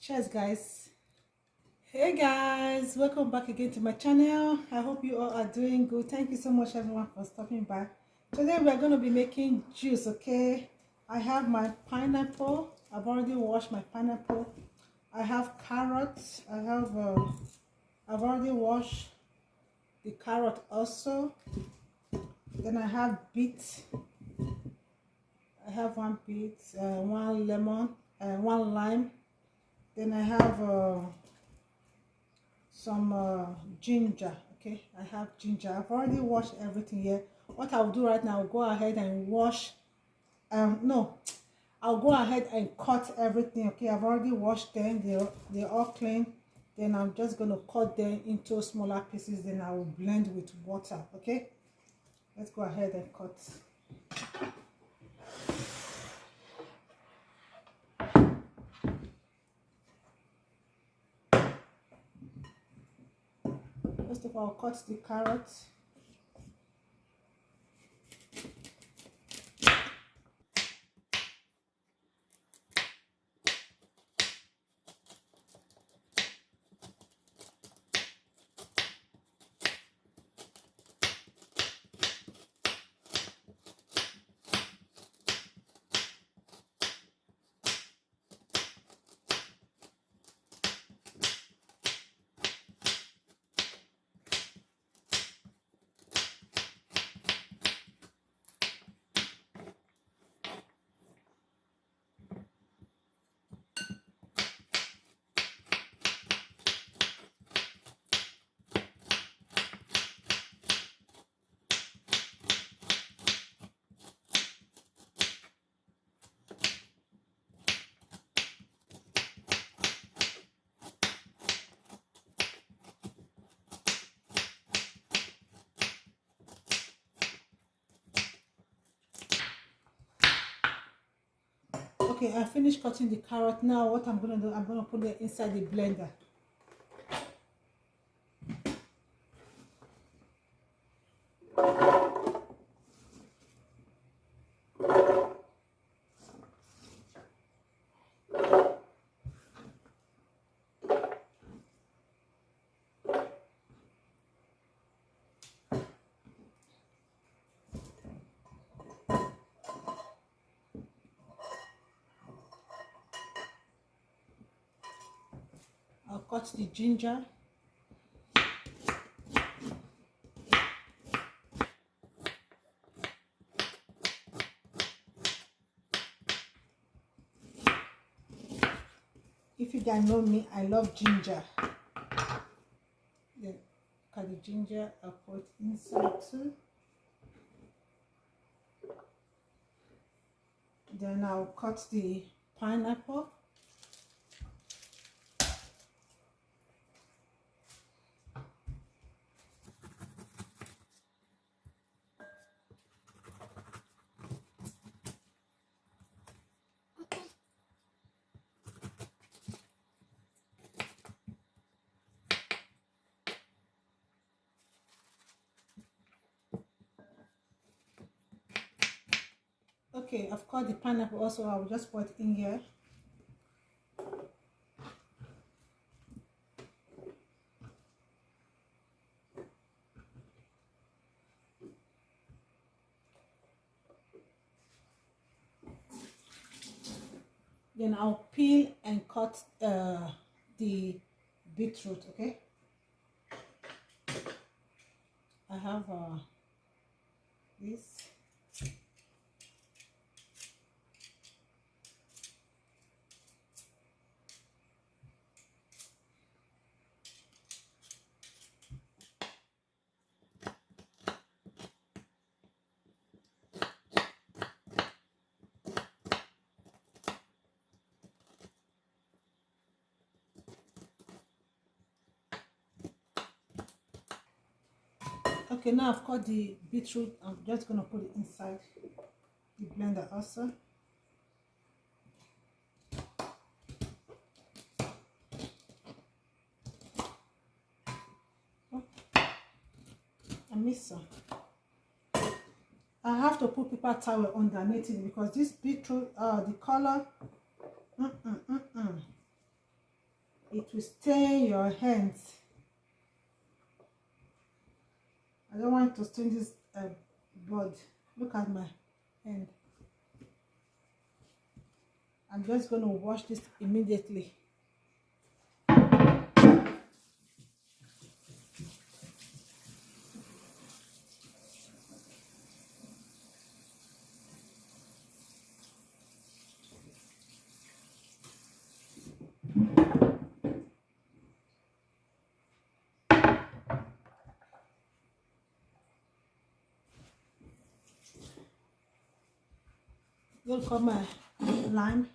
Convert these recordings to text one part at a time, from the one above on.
Cheers, guys. Hey guys, welcome back again to my channel. I hope you all are doing good. Thank you so much everyone for stopping by. Today we are going to be making juice. Okay, I have my pineapple. I've already washed my pineapple. I have carrots. I've already washed the carrot also. Then I have beet. I have one beet, one lemon, one lime. Then I have some ginger. Okay, I have ginger. I've already washed everything here. What I'll do right now, I'll go ahead and wash. No, I'll go ahead and cut everything. Okay, I've already washed them. They're all clean. Then I'm just gonna cut them into smaller pieces. Then I will blend with water. Okay, let's go ahead and cut. First of all, I'll cut the carrots. Okay, I finished cutting the carrot. Now what I'm gonna do, I'm gonna put it inside the blender. I'll cut the ginger. If you guys know me, I love ginger. Then cut the ginger, I'll put inside too. Then I'll cut the pineapple. Okay, I've cut the pineapple also. I will just put it in here. Then I'll peel and cut the beetroot. Okay, I have this. Okay, now I've cut the beetroot. I'm just gonna put it inside the blender also. Oh, I missed some. I have to put paper towel underneath it because this beetroot, the color, it will stain your hands. I don't want to stain this board. Look at my hand. I'm just going to wash this immediately. Look at my lime.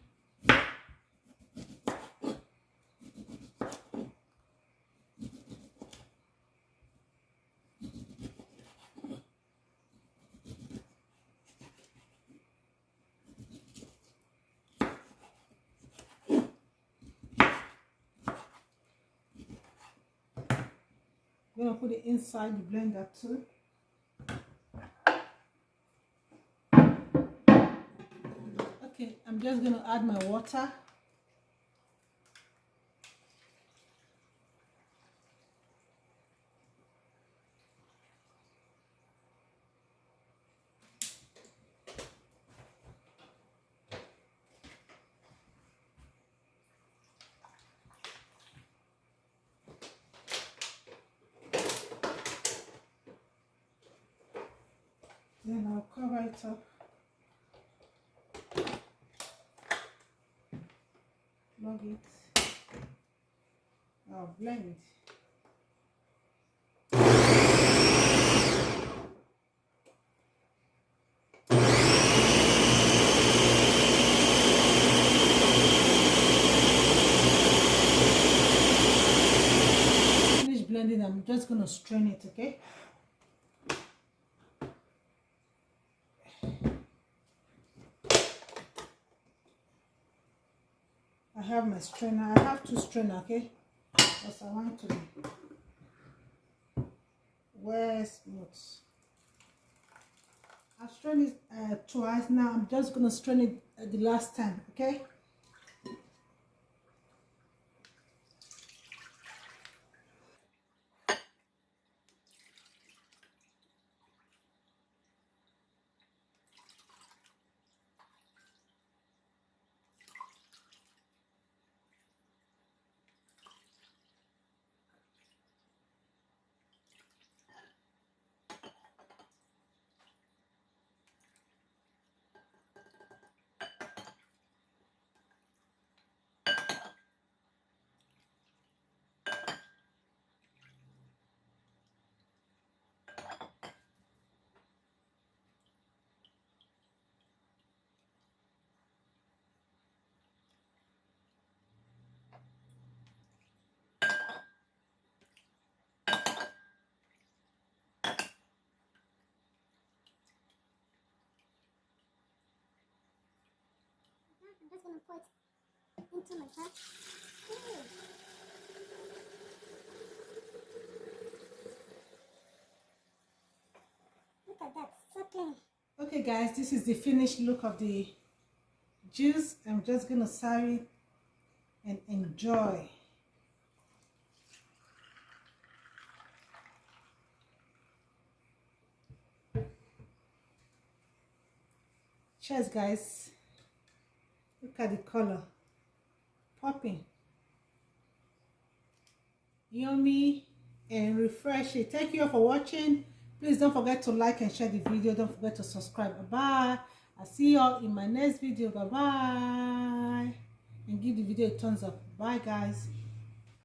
I'm gonna put it inside the blender too. Okay, I'm just gonna add my water. Then I'll cover it up. Plug it. I'll blend. Finish blending, I'm just gonna strain it, okay? I have my strainer. I have two strainers, okay? Because I want to wear smooth. I've strained it twice now. I'm just gonna strain it the last time, okay? I'm just gonna put into my pot. Look at that, so clean. Okay guys, this is the finished look of the juice. I'm just gonna serve it and enjoy. Cheers guys. Look at the color. Popping. Yummy and refreshing. Thank you all for watching. Please don't forget to like and share the video. Don't forget to subscribe. Bye. I'll see you all in my next video. Bye bye. And give the video a thumbs up. Bye guys.